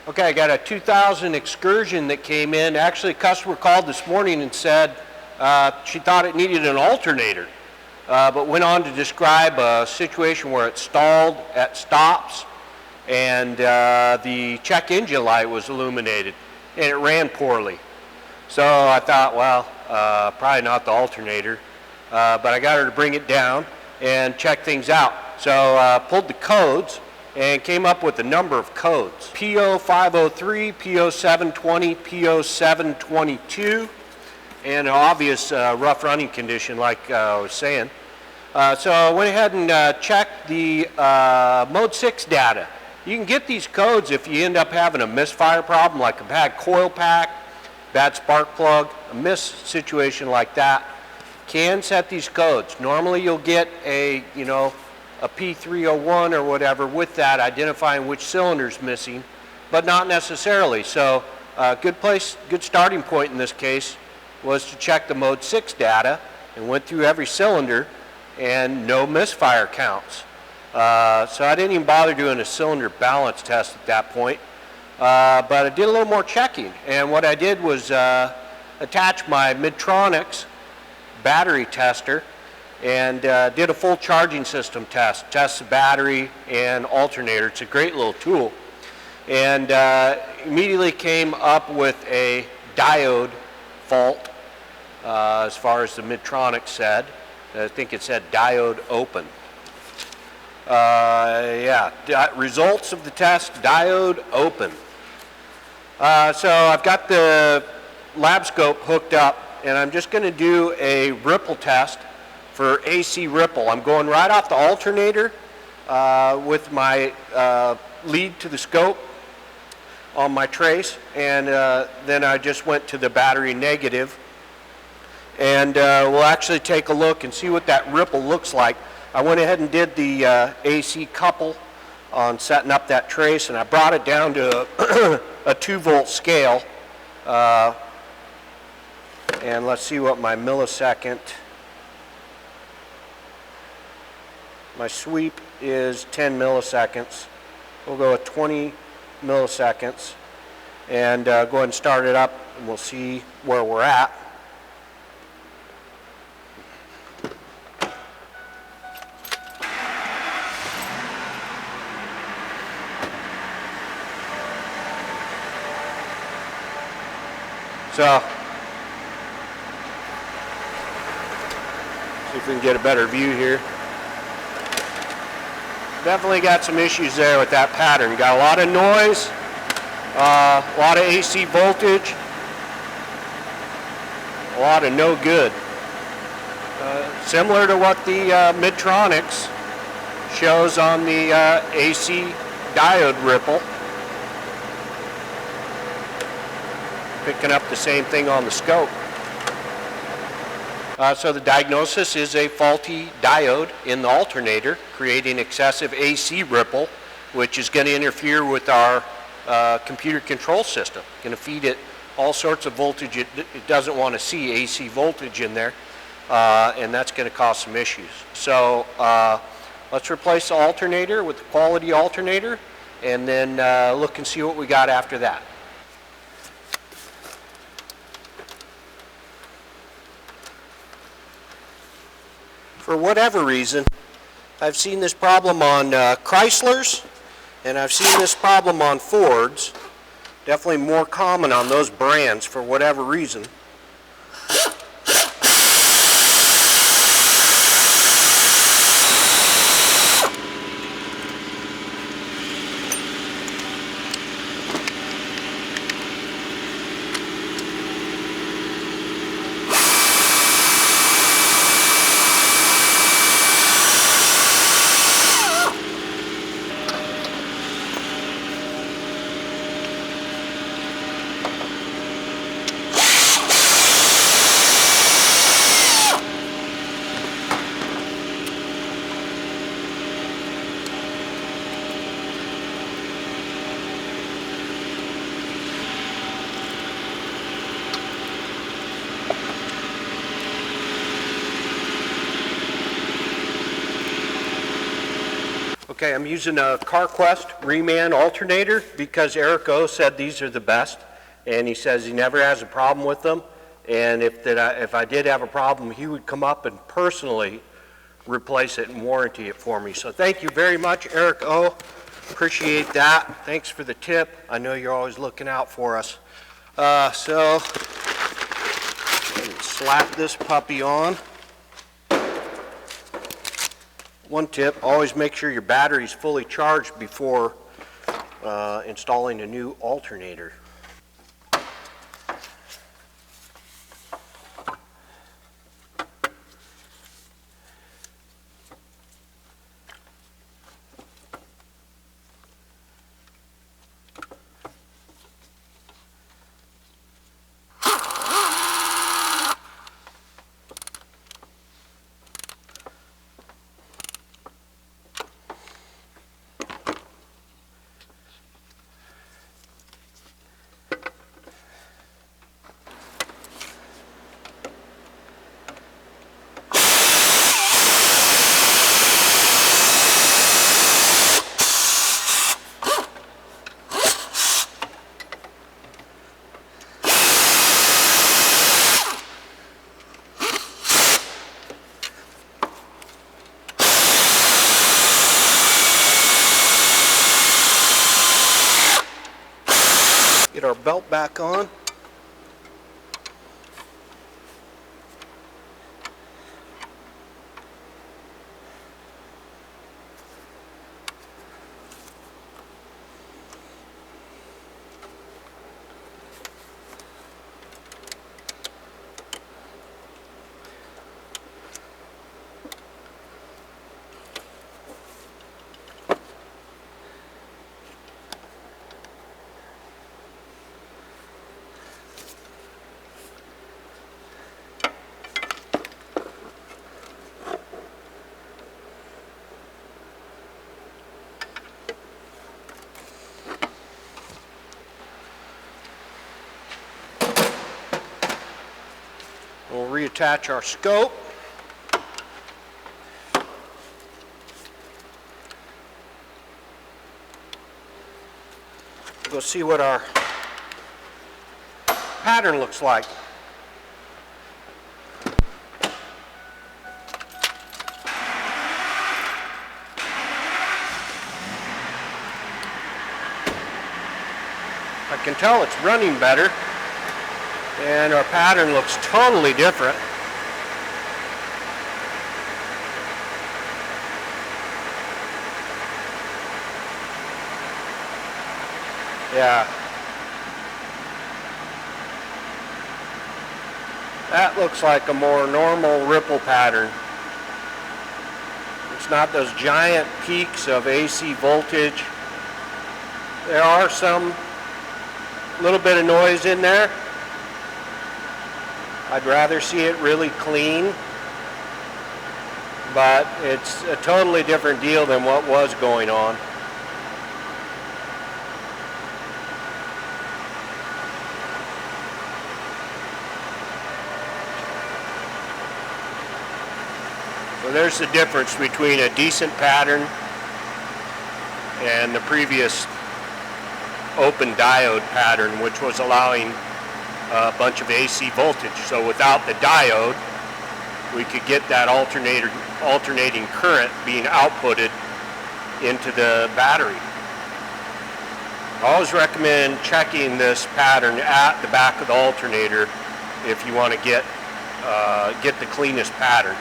Okay, I got a 2000 Excursion that came in. Actually, a customer called this morning and said she thought it needed an alternator, but went on to describe a situation where it stalled at stops and the check engine light was illuminated and it ran poorly. So I thought, well, probably not the alternator, but I got her to bring it down and check things out. So pulled the codes and came up with a number of codes. P0503 P0720 P0722, and an obvious rough running condition like I was saying. So I went ahead and checked the mode 6 data. You can get these codes if you end up having a misfire problem, like a bad coil pack, bad spark plug, a miss situation like that. Can set these codes. Normally you'll get a P301 or whatever with that, identifying which cylinder's missing, but not necessarily. So good starting point in this case was to check the mode 6 data and went through every cylinder and no misfire counts. So I didn't even bother doing a cylinder balance test at that point, but I did a little more checking. And what I did was attach my Midtronics battery tester and did a full charging system test the battery and alternator. It's a great little tool, and immediately came up with a diode fault as far as the Midtronics said. I think it said diode open. Results of the test, diode open. So I've got the lab scope hooked up and I'm just going to do a ripple test for AC ripple. I'm going right off the alternator with my lead to the scope on my trace, and then I just went to the battery negative, and we'll actually take a look and see what that ripple looks like. I went ahead and did the AC couple on setting up that trace, and I brought it down to a 2-volt scale, and let's see what my millisecond. My sweep is 10 milliseconds. We'll go with 20 milliseconds and go ahead and start it up, and we'll see where we're at. So, see if we can get a better view here. Definitely got some issues there with that pattern. Got a lot of noise, a lot of AC voltage, a lot of no good. Similar to what the Midtronics shows on the AC diode ripple. Picking up the same thing on the scope. So the diagnosis is a faulty diode in the alternator, creating excessive AC ripple, which is going to interfere with our computer control system. Going to feed it all sorts of voltage it doesn't want to see, AC voltage in there, and that's going to cause some issues. So let's replace the alternator with the quality alternator, and then look and see what we got after that. For whatever reason, I've seen this problem on Chryslers, and I've seen this problem on Fords. Definitely more common on those brands for whatever reason. Okay, I'm using a CarQuest Reman alternator because Eric O said these are the best, and he says he never has a problem with them. And if I did have a problem, he would come up and personally replace it and warranty it for me. So thank you very much, Eric O. Appreciate that. Thanks for the tip. I know you're always looking out for us. So slap this puppy on. One tip, always make sure your battery's fully charged before installing a new alternator. Get our belt back on. We'll reattach our scope. We'll see what our pattern looks like. I can tell it's running better, and our pattern looks totally different. Yeah. That looks like a more normal ripple pattern. It's not those giant peaks of AC voltage. There are some little bit of noise in there. I'd rather see it really clean, but it's a totally different deal than what was going on. So there's the difference between a decent pattern and the previous open diode pattern, which was allowing a bunch of AC voltage. So without the diode, we could get that alternating current being outputted into the battery. I always recommend checking this pattern at the back of the alternator if you want to get the cleanest pattern.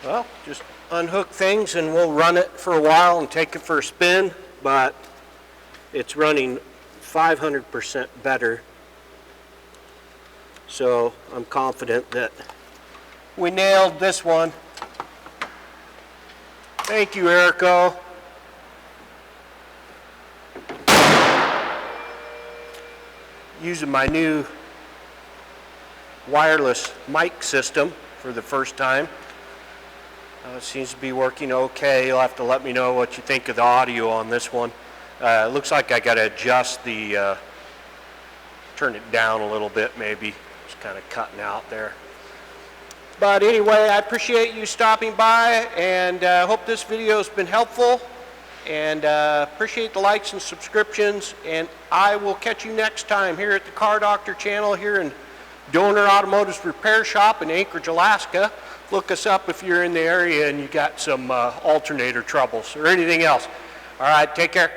Well, just unhook things and we'll run it for a while and take it for a spin, but it's running 500% better. So I'm confident that we nailed this one. Thank you, Erico. Using my new wireless mic system for the first time. It seems to be working okay. You'll have to let me know what you think of the audio on this one. It looks like I got to adjust the, turn it down a little bit maybe. It's kind of cutting out there. But anyway, I appreciate you stopping by, and hope this video has been helpful, and appreciate the likes and subscriptions, and I will catch you next time here at the Car Doctor channel here in Donor Automotive's Repair Shop in Anchorage, Alaska. Look us up if you're in the area and you got some alternator troubles or anything else. All right, take care.